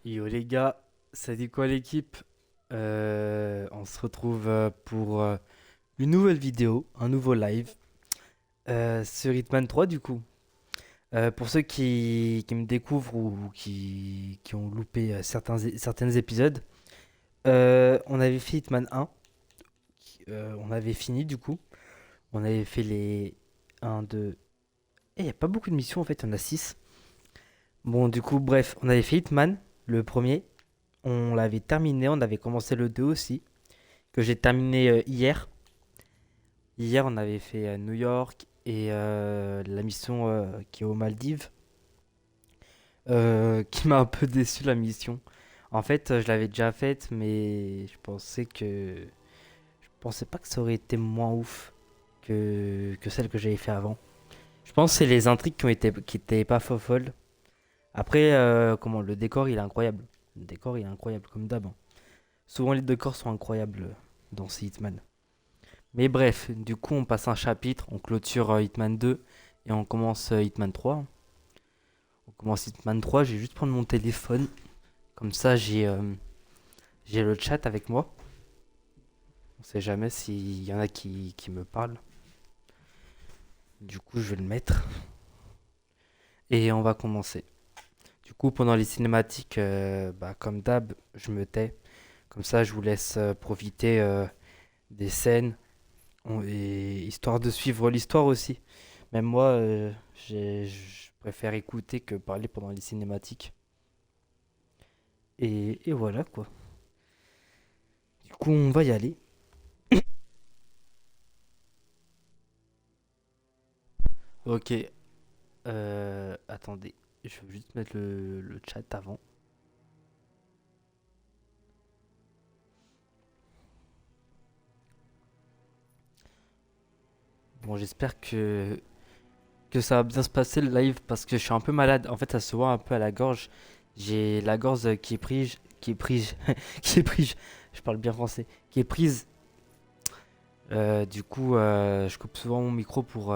Yo les gars, ça dit quoi l'équipe? On se retrouve pour une nouvelle vidéo, un nouveau live sur Hitman 3 du coup. Pour ceux qui me découvrent ou qui ont loupé certains épisodes, on avait fait Hitman 1, on avait fini du coup. On avait fait les 1, 2... Et il n'y a pas beaucoup de missions en fait, il y en a 6. Bon du coup, bref, on avait fait Hitman, le premier. On l'avait terminé, on avait commencé le 2 aussi, que j'ai terminé hier. Hier, on avait fait New York et la mission qui est aux Maldives, qui m'a un peu déçu la mission. En fait, je l'avais déjà faite, mais je pensais pas que ça aurait été moins ouf que celle que j'avais fait avant. Je pense que c'est les intrigues qui étaient pas folles. Après, comment le décor il est incroyable. Le décor il est incroyable comme d'hab, hein. Souvent les décors sont incroyables dans ces Hitman. Mais bref, du coup, on passe un chapitre, on clôture Hitman 2 et on commence Hitman 3. On commence Hitman 3, je vais juste prendre mon téléphone. Comme ça, j'ai le chat avec moi. On sait jamais s'il y en a qui me parlent. Du coup, je vais le mettre et on va commencer. Du coup, pendant les cinématiques, comme d'hab, je me tais. Comme ça, je vous laisse profiter des scènes et histoire de suivre l'histoire aussi. Même moi, je préfère écouter que parler pendant les cinématiques. Et voilà quoi. Du coup, on va y aller. Ok. Attendez. Je vais juste mettre le chat avant. Bon, j'espère que ça va bien se passer le live parce que je suis un peu malade. En fait, ça se voit un peu à la gorge. J'ai la gorge qui est prise. Qui est prise. Qui est prise. Je parle bien français. Qui est prise. Du coup, je coupe souvent mon micro pour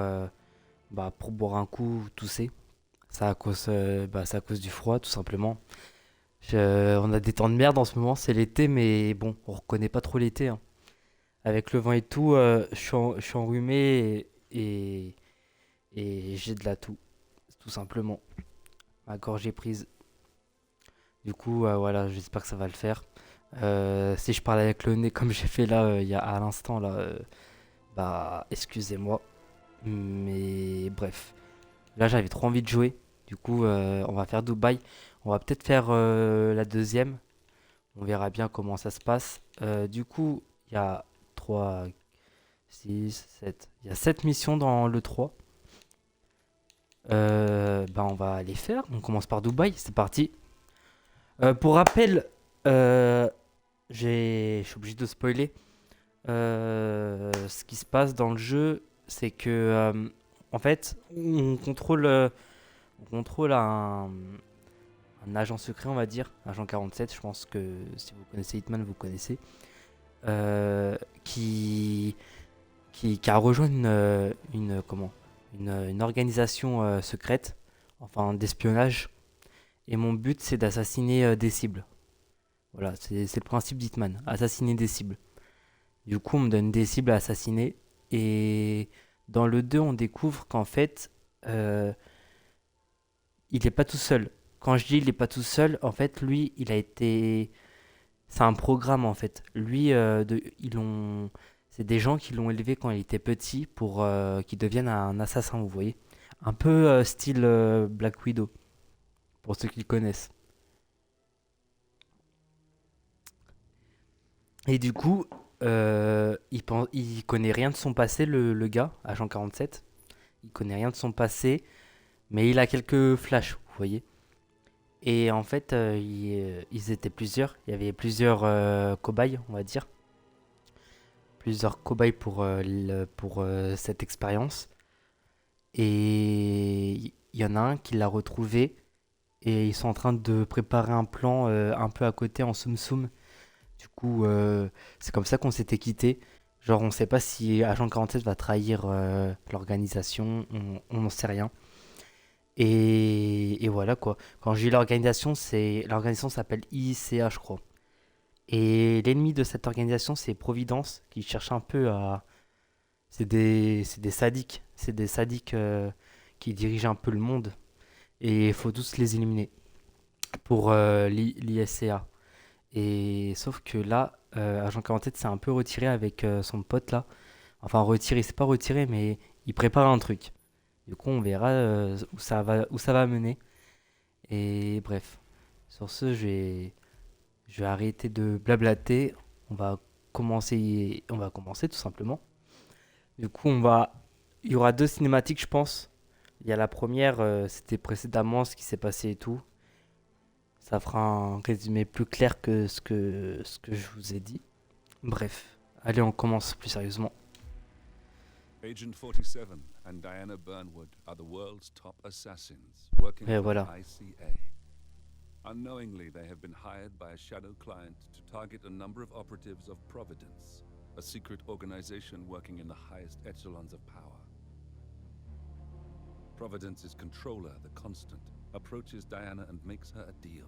boire un coup, tousser. C'est à cause du froid, tout simplement. On a des temps de merde en ce moment, c'est l'été, mais bon, on reconnaît pas trop l'été, hein. Avec le vent et tout, je suis enrhumé et j'ai de la toux, tout simplement. Ma gorge est prise. Du coup, voilà, j'espère que ça va le faire. Si je parle avec le nez comme j'ai fait là, il y a à l'instant, là, excusez-moi. Mais bref. Là, j'avais trop envie de jouer. Du coup, on va faire Dubaï. On va peut-être faire la deuxième. On verra bien comment ça se passe. Du coup, il y a 3, 6, 7. Il y a 7 missions dans le 3. On va les faire. On commence par Dubaï. C'est parti. Pour rappel, euh, je suis obligé de spoiler. Ce qui se passe dans le jeu, c'est que, en fait, on contrôle un agent secret, on va dire, agent 47. Je pense que si vous connaissez Hitman, vous connaissez. euh, qui, qui a rejoint une organisation secrète, enfin d'espionnage. Et mon but, c'est d'assassiner des cibles. Voilà, c'est le principe d'Hitman, assassiner des cibles. Du coup, on me donne des cibles à assassiner. Et dans le 2 on découvre qu'en fait, euh, il n'est pas tout seul. Quand je dis il n'est pas tout seul, en fait, lui, il a été. C'est un programme en fait. Lui, c'est des gens qui l'ont élevé quand il était petit pour qu'il devienne un assassin, vous voyez. Un peu style Black Widow, pour ceux qui le connaissent. Et du coup, il connaît rien de son passé, le gars, agent 47. Il connaît rien de son passé, mais il a quelques flashs, vous voyez. Et en fait, ils étaient plusieurs. Il y avait plusieurs cobayes, on va dire. Plusieurs cobayes pour cette expérience. Et il y en a un qui l'a retrouvé. Et ils sont en train de préparer un plan un peu à côté en soum soum. Du coup, c'est comme ça qu'on s'était quitté. Genre, on sait pas si Agent 47 va trahir l'organisation. On n'en sait rien. Et voilà quoi. Quand j'ai l'organisation, l'organisation s'appelle IICA, je crois. Et l'ennemi de cette organisation, c'est Providence, qui cherche un peu à. C'est des sadiques. C'est des sadiques qui dirigent un peu le monde. Et il faut tous les éliminer pour l'ISCA. Et sauf que là, Agent 47 s'est un peu retiré avec son pote là. Enfin, retiré, c'est pas retiré, mais il prépare un truc. Du coup, on verra où ça va mener. Et bref, sur ce, je vais arrêter de blablater. On va on va commencer tout simplement. Du coup, il y aura deux cinématiques, je pense. Il y a la première, c'était précédemment ce qui s'est passé et tout. Ça fera un résumé plus clair que ce que je vous ai dit. Bref, allez, on commence plus sérieusement. Agent 47 and Diana Burnwood are the world's top assassins working Et for the voilà. ICA. Unknowingly, they have been hired by a shadow client to target a number of operatives of Providence, a secret organization working in the highest echelons of power. Providence's controller, the Constant, approaches Diana and makes her a deal.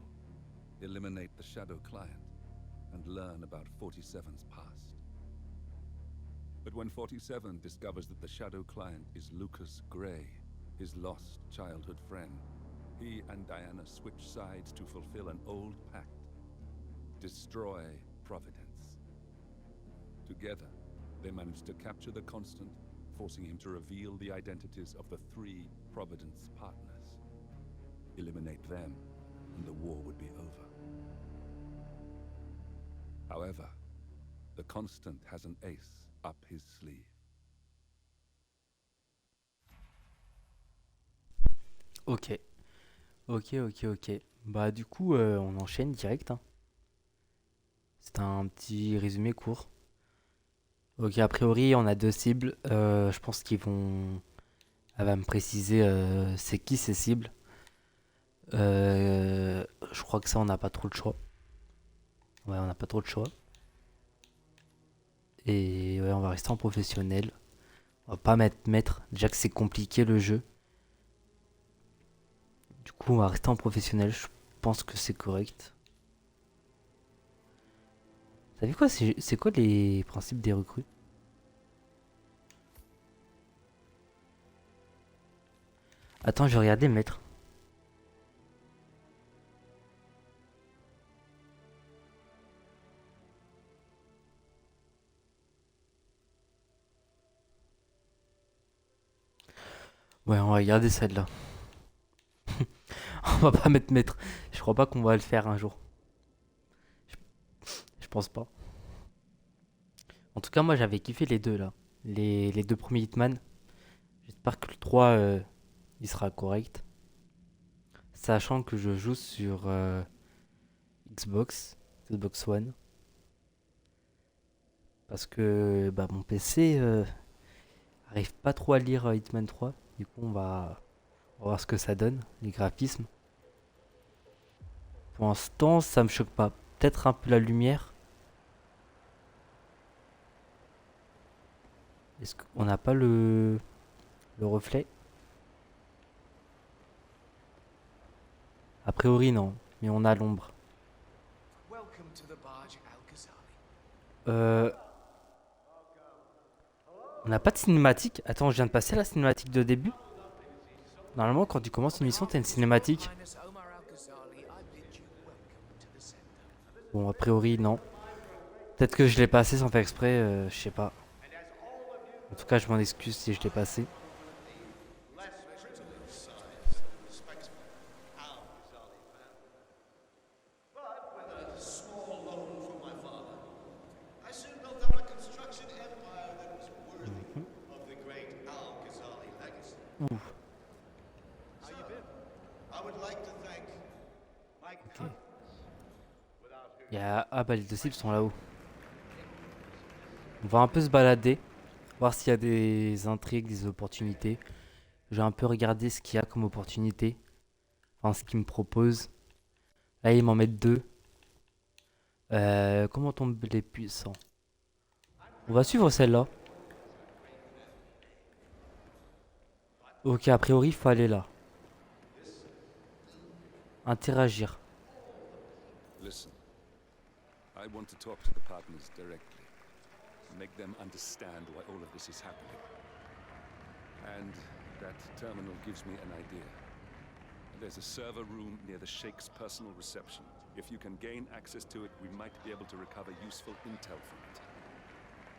Eliminate the shadow client and learn about 47's past. But when 47 discovers that the shadow client is Lucas Gray, his lost childhood friend, he and Diana switch sides to fulfill an old pact: destroy Providence. Together, they manage to capture the Constant, forcing him to reveal the identities of the three Providence partners. Eliminate them, and the war would be over. However, the Constant has an ace up his sleeve. Ok, ok. Bah du coup, on enchaîne direct, hein. C'est un petit résumé court. Ok, a priori, on a deux cibles. Je pense qu'ils vont. Elle va me préciser c'est qui ces cibles. Je crois que ça, on n'a pas trop le choix. Ouais, on n'a pas trop le choix. Et ouais, on va rester en professionnel. On va pas mettre maître. Déjà que c'est compliqué le jeu. Du coup, on va rester en professionnel. Je pense que c'est correct. T'as vu quoi c'est quoi les principes des recrues? Attends, je vais regarder maître. Ouais, on va regarder celle-là. On va pas mettre maître. Je crois pas qu'on va le faire un jour. Je pense pas. En tout cas, moi j'avais kiffé les deux là. Les deux premiers Hitman. J'espère que le 3 il sera correct. Sachant que je joue sur Xbox, Xbox One. Parce que bah, mon PC arrive pas trop à lire Hitman 3. Du coup, on va voir ce que ça donne, les graphismes. Pour l'instant, ça me choque pas. Peut-être un peu la lumière. Est-ce qu'on n'a pas le reflet? A priori, non. Mais on a l'ombre. Euh, on n'a pas de cinématique. Attends, je viens de passer la cinématique de début. Normalement, quand tu commences une mission, t'as une cinématique. Bon, a priori, non. Peut-être que je l'ai passé sans faire exprès, je sais pas. En tout cas, je m'en excuse si je l'ai passé. Mhm. Ouh, ok. Ah bah les deux cibles sont là-haut. On va un peu se balader, voir s'il y a des intrigues, des opportunités. Je vais un peu regarder ce qu'il y a comme opportunité. Enfin, ce qu'ils me proposent. Là, ils m'en mettent deux. Comment tomber les puissants? On va suivre celle-là. Ok, a priori, il faut aller là. Interagir. Listen, I want to talk to the partners directly. Make them understand why all of this is happening. And that terminal gives me an idea. There's a server room near the Sheikh's personal reception. If you can gain access to it, we might be able to recover useful intel from it.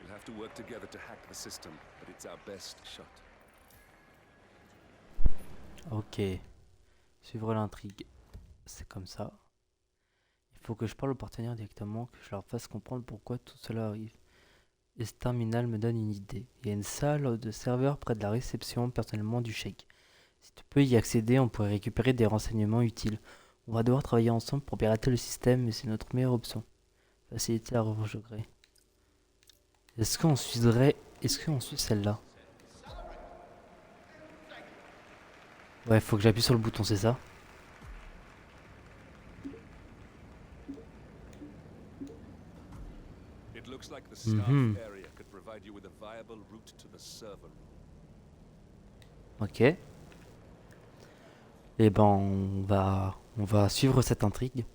We'll have to work together to hack the system, but it's our best shot. Ok. Suivre l'intrigue. C'est comme ça. Il faut que je parle aux partenaires directement, que je leur fasse comprendre pourquoi tout cela arrive. Et ce terminal me donne une idée. Il y a une salle de serveur près de la réception personnellement du cheikh. Si tu peux y accéder, on pourrait récupérer des renseignements utiles. On va devoir travailler ensemble pour pirater le système, mais c'est notre meilleure option. Faciliter la revanche de Grey. Est-ce qu'on suivrait... Est-ce qu'on suit celle-là? Ouais, faut que j'appuie sur le bouton, c'est ça? It looks like the staff area could provide you with a viable route to the server room. Ok. Et ben, on va suivre cette intrigue.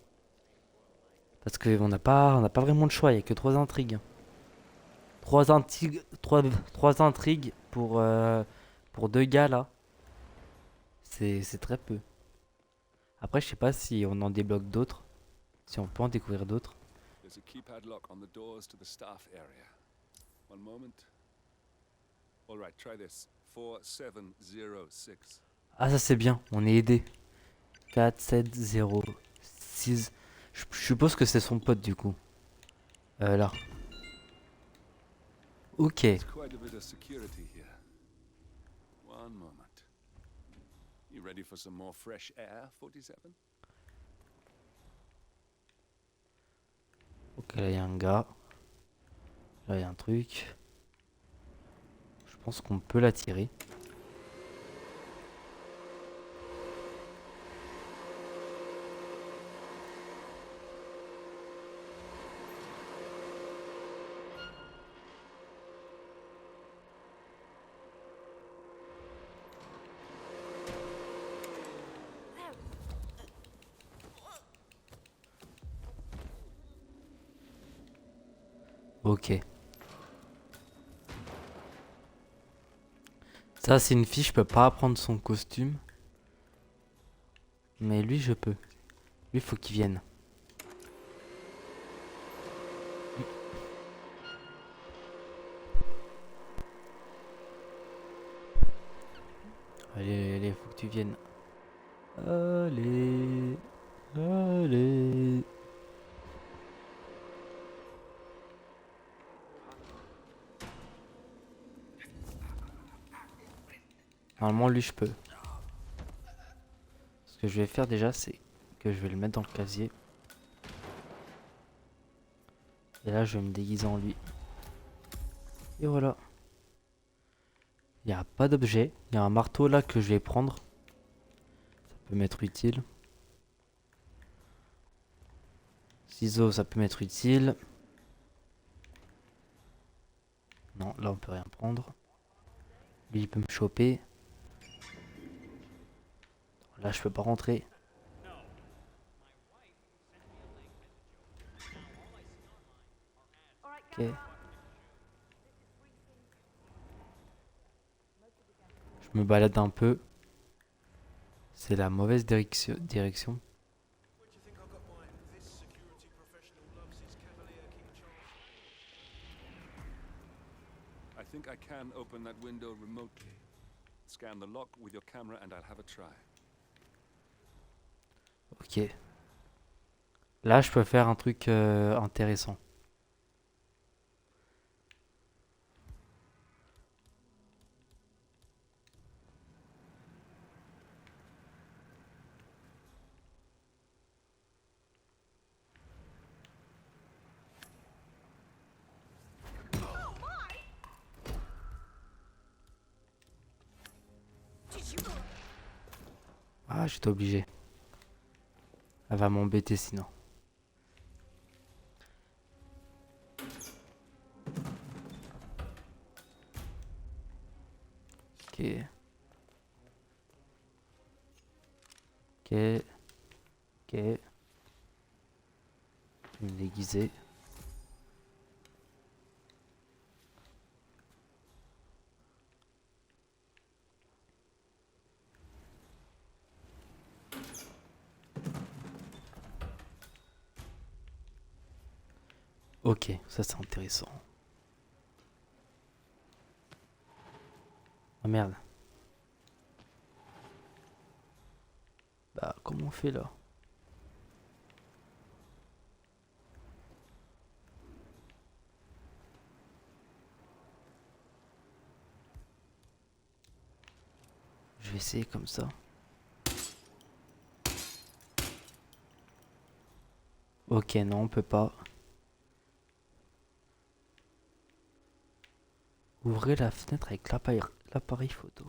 Parce qu'on n'a pas vraiment de choix, il n'y a que trois intrigues. Trois intrigues pour deux gars là. C'est très peu. Après, je sais pas si on en débloque d'autres. Si on peut en découvrir d'autres. There's a keypad lock on the doors to the staff area. One moment. All right, try this. 4706. Ah, ça c'est bien, on est aidé. 4, 7, 0, 6. Je suppose que c'est son pote du coup. Là. Ok. There's quite a bit of security here. One moment. You ready for some more fresh air, 47? Ok, là il y a un gars. Là il y a un truc. Je pense qu'on peut l'attirer. Ok. Ça, c'est une fille, je peux pas prendre son costume. Mais lui, je peux. Lui, faut qu'il vienne. Allez, allez, faut que tu viennes. Allez. Allez. Normalement, lui, je peux. Ce que je vais faire déjà, c'est que je vais le mettre dans le casier. Et là, je vais me déguiser en lui. Et voilà. Il n'y a pas d'objet. Il y a un marteau là que je vais prendre. Ça peut m'être utile. Ciseaux, ça peut m'être utile. Non, là, on peut rien prendre. Lui, il peut me choper. Là, je peux pas rentrer. Ok. Je me balade un peu. C'est la mauvaise direction. I think I can open that window remotely. Scan the lock with your camera and I'll have a try. Ok. Là, je peux faire un truc intéressant. Ah, j'étais obligé. Elle va m'embêter sinon. Ok. Ok. Ok. Je vais me déguiser. Ok, ça c'est intéressant. Ah merde. Bah comment on fait là? Je vais essayer comme ça. Ok, non, on peut pas. Ouvrez la fenêtre avec l'appareil photo.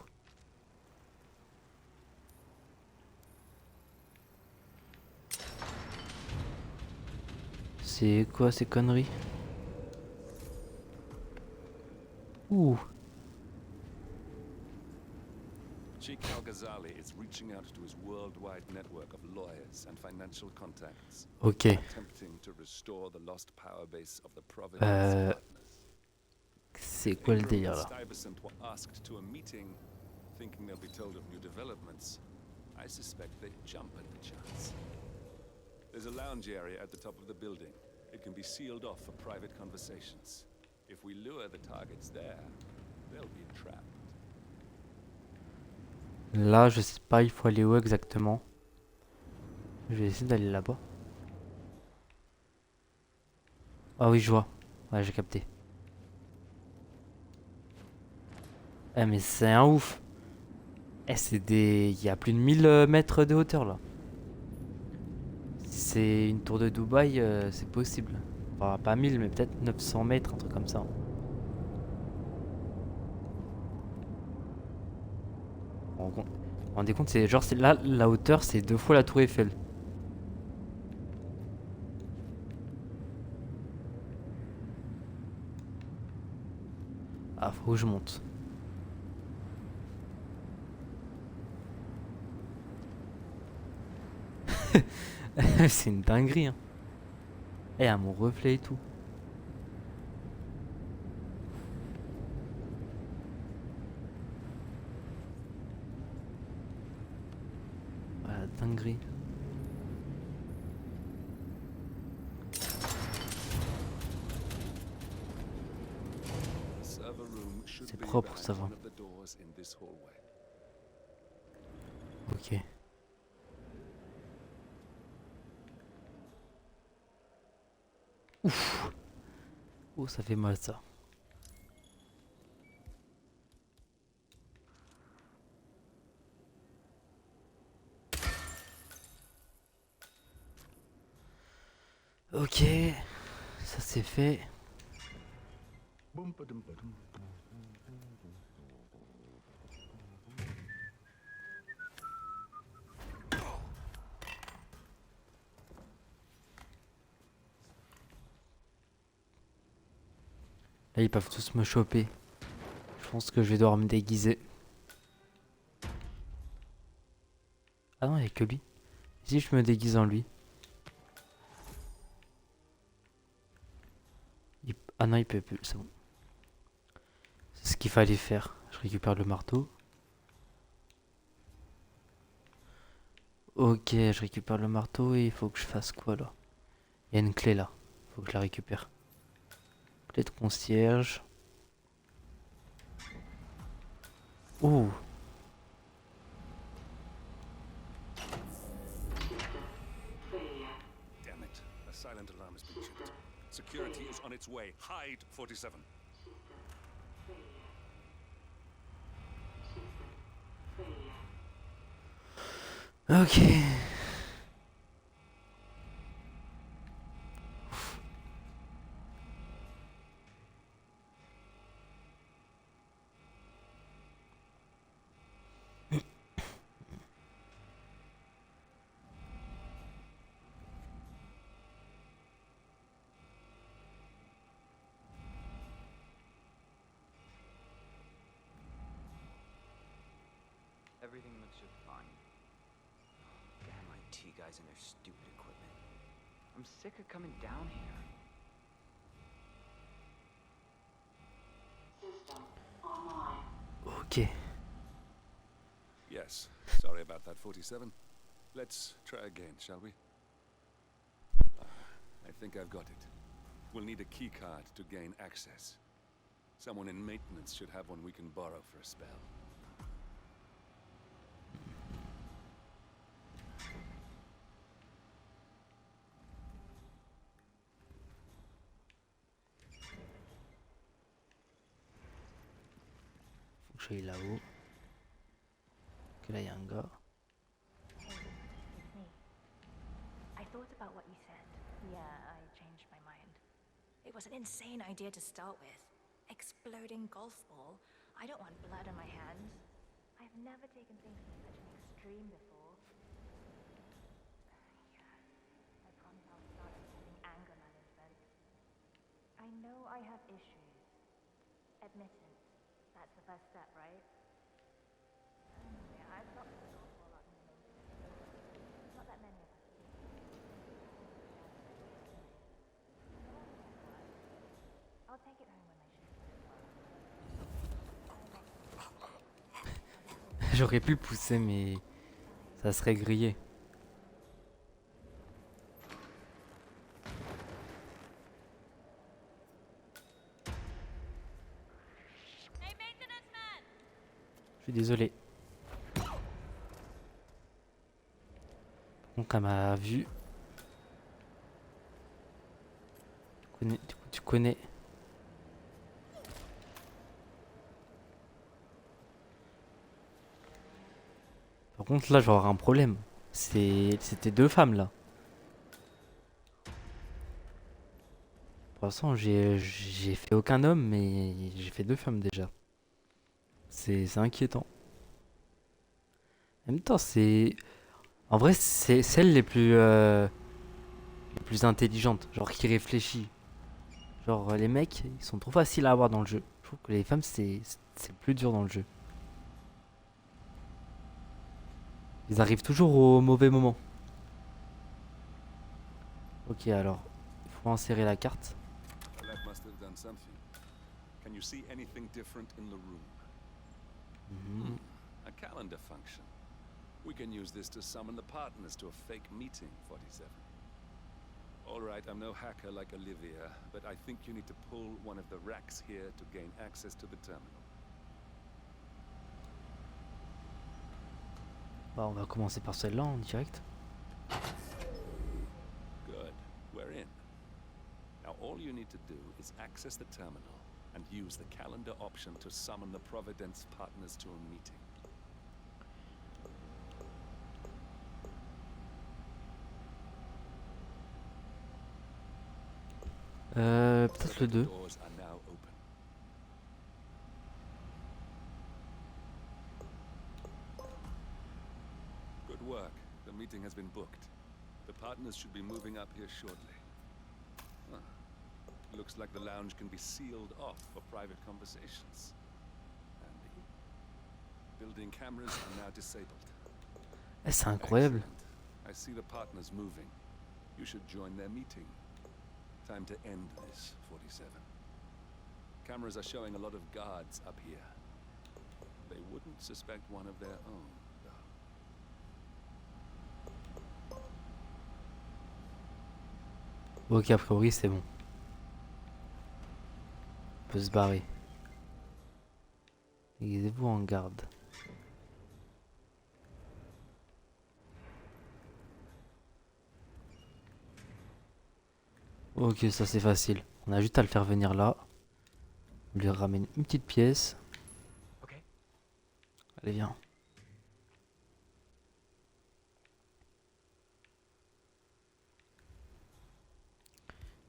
C'est quoi ces conneries? Ouh, Sheikh Al Ghazali is reaching out to his worldwide network of lawyers and financial contacts, ok. attempting to restore the lost power base of the Providence Euh, partners. c'est If quoi le Ingram and délire là? Stuyvesant were asked to a meeting, thinking they'll be told of new developments, I suspect they'd jump at the chance. There's a lounge area at the top of the building. It can be sealed off for private conversations. If we lure the targets there, they'll be trapped. Là, je sais pas, il faut aller où exactement? Je vais essayer d'aller là-bas. Ah oui, je vois. Ouais, j'ai capté. Eh, mais c'est un ouf. Eh, c'est des... Il y a plus de 1000 mètres de hauteur là. Si c'est une tour de Dubaï, c'est possible. Enfin, pas 1000, mais peut-être 900 mètres, un truc comme ça. Vous vous rendez compte, c'est genre, là, la hauteur, c'est 2 fois la tour Eiffel. Ah, faut que je monte. C'est une dinguerie, hein. Eh, à mon reflet et tout. Ah, dinguerie. The server room should C'est be propre, ça behind va. one of the doors in this hallway. Ok. Oh, ça fait mal ça. Ok, ça c'est fait. Là, ils peuvent tous me choper. Je pense que je vais devoir me déguiser. Ah non, il n'y a que lui. Si je me déguise en lui. Ah non, il peut plus, c'est bon. C'est ce qu'il fallait faire. Je récupère le marteau. Ok, je récupère le marteau et il faut que je fasse quoi là? Il y a une clé là. Faut que je la récupère. Clé de concierge. Oh, Damn it. A silent alarm has been tripped. Security is on its way. Hide 47. ok. Everything looks just fine. Damn, I OT guys and their stupid equipment. I'm sick of coming down here. System online. Ok. Yes, sorry about that, 47. Let's try again, shall we? I think I've got it. We'll need a key card to gain access. Someone in maintenance should have one we can borrow for a spell. Faut que j'aille là-haut. Ok, là, il y a un gars. Hey, it's me. I thought about what you said. Yeah, I changed my mind. It was an insane idea to start with. Exploding golf ball. I don't want blood on my hands. I've never taken things to such an extreme before. Yeah, I promise I'll start using anger management. I know I have issues. Admittance. That's the first step, right? Anyway, I've got the golf ball out in the maintenance. Not that many of us do. I'll take it home when my shift is well. J'aurais pu le pousser, mais ça serait grillé. Je suis désolé. Donc elle m'a vu. Tu connais. Par contre là je vais avoir un problème. C'était deux femmes là. Pour l'instant j'ai fait aucun homme mais j'ai fait deux femmes déjà. C'est inquiétant. En même temps c'est... En vrai c'est celles les plus intelligentes. Genre qui réfléchit. Genre les mecs ils sont trop faciles à avoir dans le jeu. Je trouve que les femmes c'est le plus dur dans le jeu. Ils arrivent toujours au mauvais moment. Ok alors, il faut insérer la carte. Well, that must have done something. Can you see anything different in the room? Mhm. A calendar function. We can use this to summon the partners to a fake meeting, 47. Alright, I'm no hacker like Olivia, but I think you need to pull one of the racks here to gain access to the terminal. Bah, on va commencer par celle-là en direct. Good. We're in. Now all you need to do is access the terminal and use the calendar option to summon the Providence partners to a meeting. Peut-être le 2. Doors are now open. Good work. The meeting has been booked. The partners should be moving up here shortly. Huh. Looks like the lounge can be sealed off for private conversations. Handy. Building cameras are now disabled. Eh, c'est incroyable. Excellent. I see the partners moving. You should join their meeting. Time to end this, 47. Cameras are showing a lot of guards up here. They wouldn't suspect one of their own, though. Ok, a priori c'est bon. On peut se barrer. Aiguisez-vous en garde. Ok, ça c'est facile. On a juste à le faire venir là. On lui ramène une petite pièce. Okay. Allez, viens.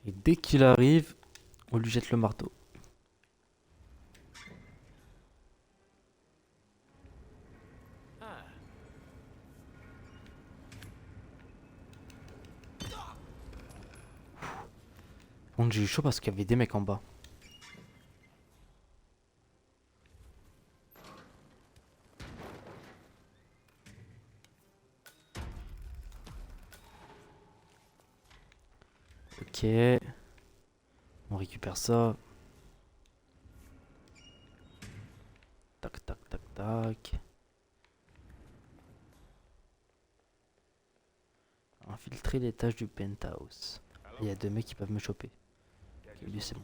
Et dès qu'il arrive, on lui jette le marteau. Ah. Bon, j'ai eu chaud parce qu'il y avait des mecs en bas. Ok. On récupère ça. Tac, tac, tac, tac. Infiltrer l'étage du penthouse. Il y a 2 mecs qui peuvent me choper. Ok, lui c'est bon.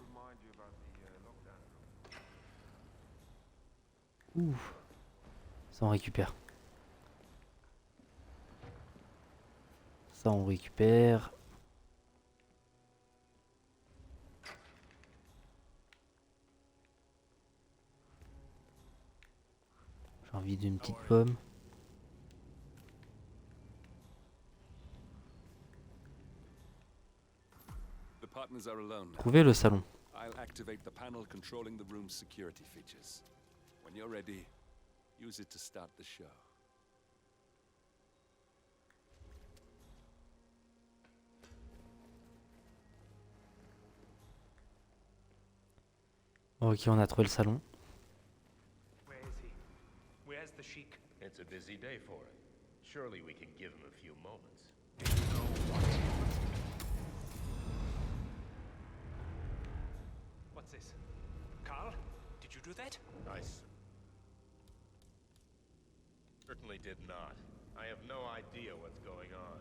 Ouh. Ça on récupère. Ça on récupère. J'ai envie d'une petite pomme. The partners are alone now. Trouver le salon. I'll activate the panel controlling the room's security features. When you're ready, use it to start the show. Ok, on a trouvé le salon. Where is he? Where's the Sheik? It's a busy day for him. Surely we can give him a few moments. What's this? Carl? Did you do that? Certainly did not. I have no idea what's going on.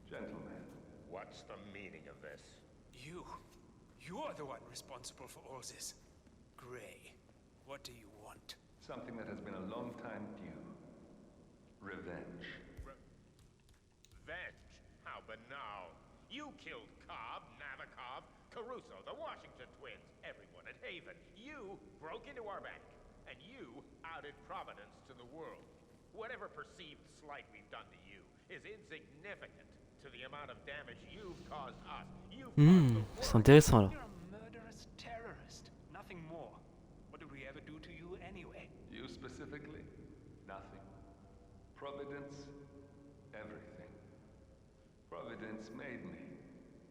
Gentlemen, What's the meaning of this? You are the one responsible for all this. Gray, what do you want? something that has been a long time due. Revenge. Revenge? How banal. You killed Cobb, Navikov, Caruso, the Washington twins, everyone at Haven. You broke into our bank, and you outed Providence to the world. Whatever perceived slight we've done to you is insignificant to the amount of damage you've caused us. You've caused the C'est world. intéressant là. You're a murderous terrorist. Nothing more. What did we ever do to you anyway? You specifically? Nothing. Providence? Everything. Providence made me,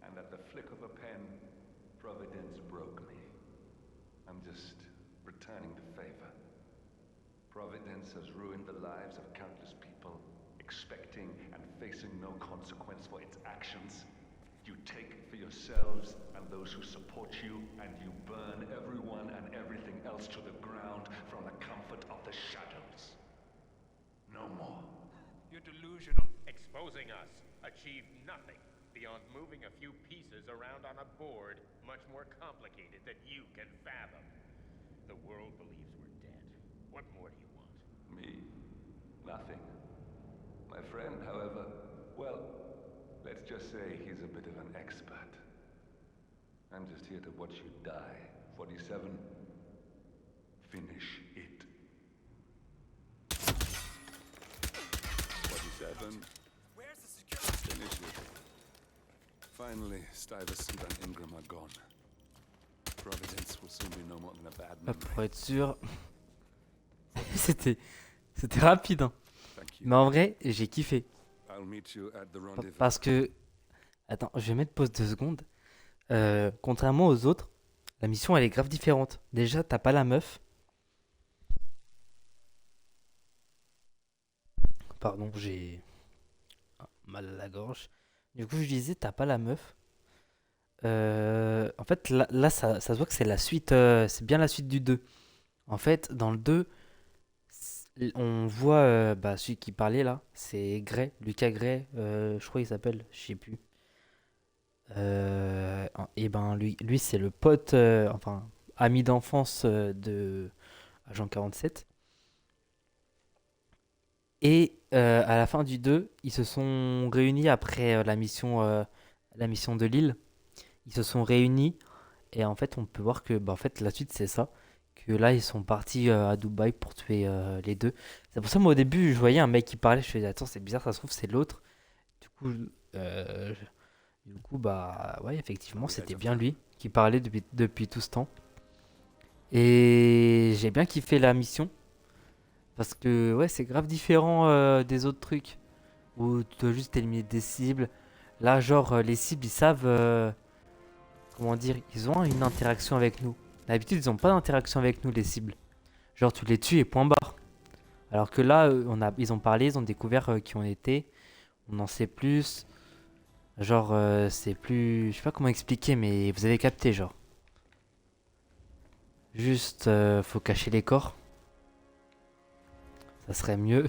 and at the flick of a pen, Providence broke me. I'm just returning the favor. Providence has ruined the lives of countless people, expecting and facing no consequence for its actions. You take for yourselves and those who support you, and you burn everyone and everything else to the ground from the comfort of the shadows. No more. You're delusional. Exposing us achieved nothing beyond moving a few pieces around on a board much more complicated than you can fathom. The world believes we're dead. What more do you want? Me? Nothing. My friend, however, well, let's just say he's a bit of an expert. I'm just here to watch you die. 47. Finish it. 47. Where's the security? Finish it. Finally, Stuyvesant and Ingram are gone. Providence will soon be no more than a bad Hop, memory. pour être sûr. C'était rapide, hein. Thank you. Mais en vrai, j'ai kiffé. I'll meet you at the rendezvous. Parce que. Attends, je vais mettre pause 2 secondes. Contrairement aux autres, la mission elle est grave différente. Déjà, t'as pas la meuf. Pardon, j'ai mal à la gorge. Du coup, je disais, t'as pas la meuf. En fait, là ça se voit que c'est la suite. C'est bien la suite du 2. En fait, dans le 2, on voit celui qui parlait là. C'est Gray, Lucas Gray. Je crois qu'il s'appelle, je sais plus. Et ben lui c'est le pote, enfin ami d'enfance de Agent 47. Et à la fin du 2, ils se sont réunis après la mission de Lille. Ils se sont réunis et en fait on peut voir que en fait la suite c'est ça. Que là ils sont partis à Dubaï pour tuer les deux. C'est pour ça moi au début je voyais un mec qui parlait, je me disais attends c'est bizarre, ça se trouve c'est l'autre. Du coup ouais, effectivement, c'était bien lui qui parlait depuis tout ce temps. Et j'ai bien kiffé la mission. Parce que, ouais, c'est grave différent des autres trucs. Où tu dois juste éliminer des cibles. Là, genre, les cibles, ils savent. Comment dire? Ils ont une interaction avec nous. D'habitude, ils n'ont pas d'interaction avec nous, les cibles. Genre, tu les tues et point barre. Alors que là, ils ont parlé, ils ont découvert qui on était. On en sait plus. Genre, c'est plus... Je sais pas comment expliquer, mais vous avez capté, genre. Juste, faut cacher les corps. Ça serait mieux.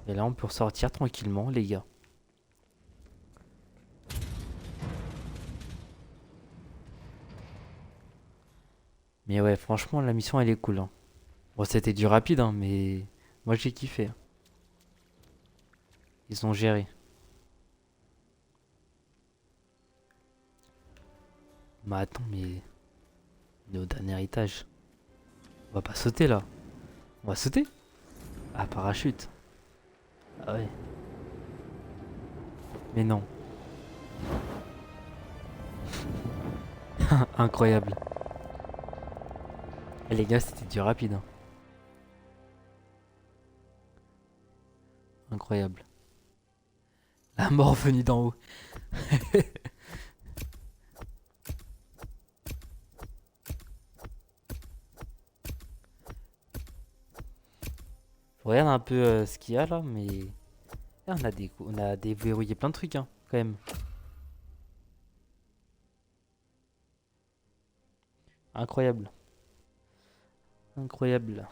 Et là, on peut ressortir tranquillement, les gars. Mais ouais, franchement, la mission, elle est cool, hein. Bon, c'était du rapide, hein, mais... Moi, j'ai kiffé, hein. Ils ont géré. Mais attends, mais... On est au dernier étage. On va pas sauter, là. On va sauter? Ah, parachute. Ah ouais. Mais non. Incroyable. Et les gars, c'était du rapide, hein. Incroyable. La mort venue d'en haut. Je regarde un peu ce qu'il y a là, mais... Ah, on a déverrouillé plein de trucs, hein, quand même. Incroyable. Incroyable.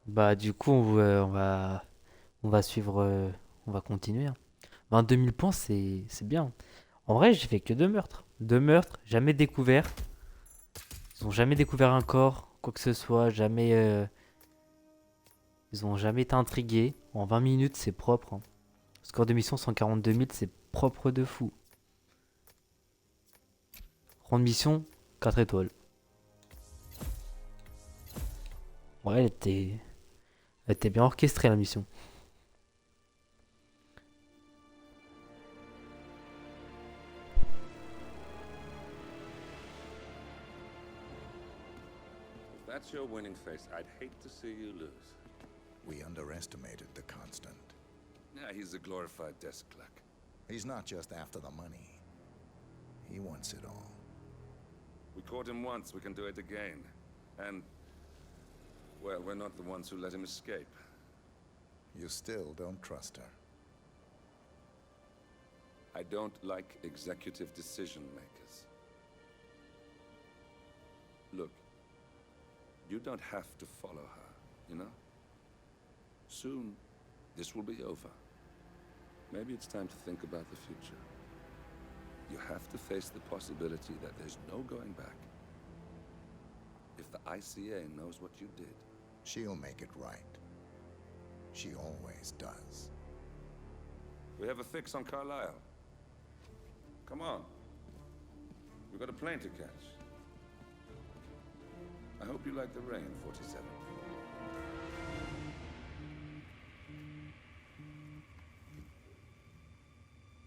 Bah du coup, on va suivre, on va continuer, hein. 22 000 points, c'est bien. En vrai, j'ai fait que deux meurtres. Deux meurtres, jamais découvert. Ils ont jamais découvert un corps, quoi que ce soit, jamais... Ils ont jamais été intrigués. En 20 minutes, c'est propre, hein. Score de mission 142 000, c'est propre de fou. Grande mission, 4 étoiles. Ouais, elle était bien orchestrée la mission. If that's your winning face, I'd hate to see you lose. We underestimated the Constant. Yeah, he's a glorified desk clerk. He's not just after the money. He wants it all. We caught him once, we can do it again. And, well, we're not the ones who let him escape. You still don't trust her. I don't like executive decision makers. Look, you don't have to follow her, you know? Soon, this will be over. Maybe it's time to think about the future. You have to face the possibility that there's no going back. If the ICA knows what you did, She'll make it right. She always does. we have a fix on Carlisle. Come on. We've got a plane to catch. I hope you like the rain, 47.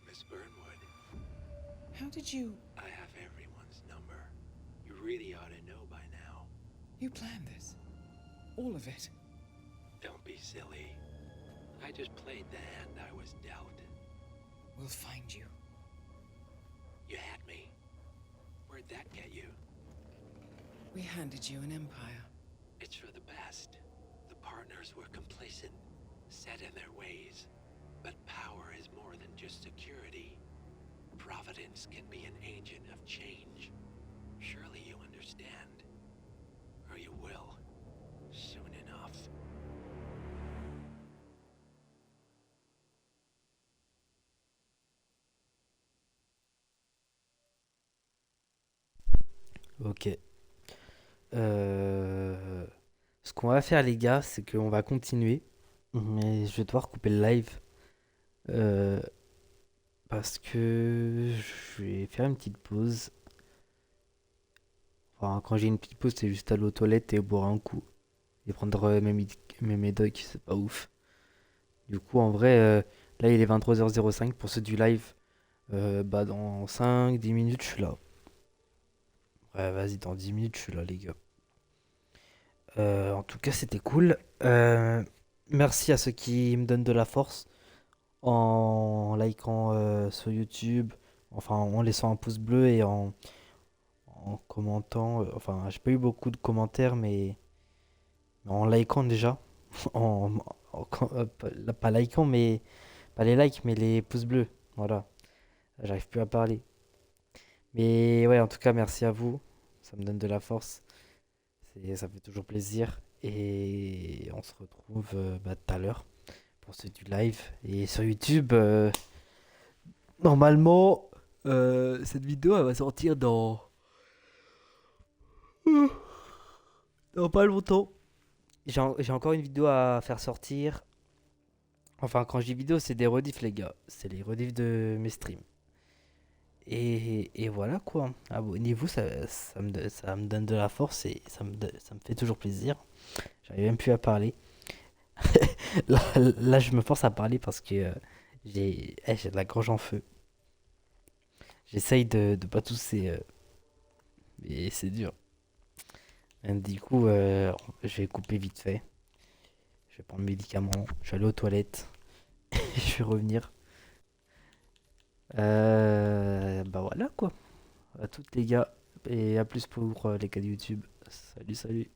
Miss Burnwood, How did you... I have everyone's number. You really ought to know by now. You planned this? All of it? Don't be silly. I just played the hand I was dealt. We'll find you. You had me. Where'd that get you? We handed you an empire. It's for the best. The partners were complacent, set in their ways. But power is more than just security. Providence can be an agent of change. Surely you understand. Or you will. Soon enough. Ok. Ce qu'on va faire, les gars, c'est qu'on va continuer. Mais je vais devoir couper le live. Euh, Parce que je vais faire une petite pause. Enfin, quand j'ai une petite pause, c'est juste aller aux toilettes et boire un coup. Et prendre mes médocs, c'est pas ouf. Du coup, en vrai, là, il est 23h05 pour ceux du live. Bah, dans 5-10 minutes, je suis là. Ouais, vas-y, dans 10 minutes, je suis là, les gars. En tout cas, c'était cool. Merci à ceux qui me donnent de la force en likant sur YouTube, Enfin, en laissant un pouce bleu et en commentant. Enfin, j'ai pas eu beaucoup de commentaires, mais en likant déjà. En, pas likant, mais pas les likes, mais les pouces bleus. Voilà, j'arrive plus à parler. Mais ouais, en tout cas, merci à vous. Ça me donne de la force. Ça fait toujours plaisir. Et on se retrouve tout à l'heure pour ceux du live. Et sur YouTube, normalement, cette vidéo elle va sortir dans pas longtemps. J'ai encore une vidéo à faire sortir. Enfin, quand je dis vidéo, c'est des rediffs, les gars. C'est les rediffs de mes streams. Et voilà quoi. Abonnez-vous, ça me donne de la force et ça me fait toujours plaisir. J'arrive même plus à parler. Là, je me force à parler parce que j'ai de la gorge en feu. J'essaye de pas tousser, mais c'est dur. Du coup, je vais couper vite fait. Je vais prendre le médicament. Je vais aller aux toilettes. Je vais revenir. Bah voilà quoi. À toutes les gars. Et à plus pour les gars de YouTube. Salut, salut.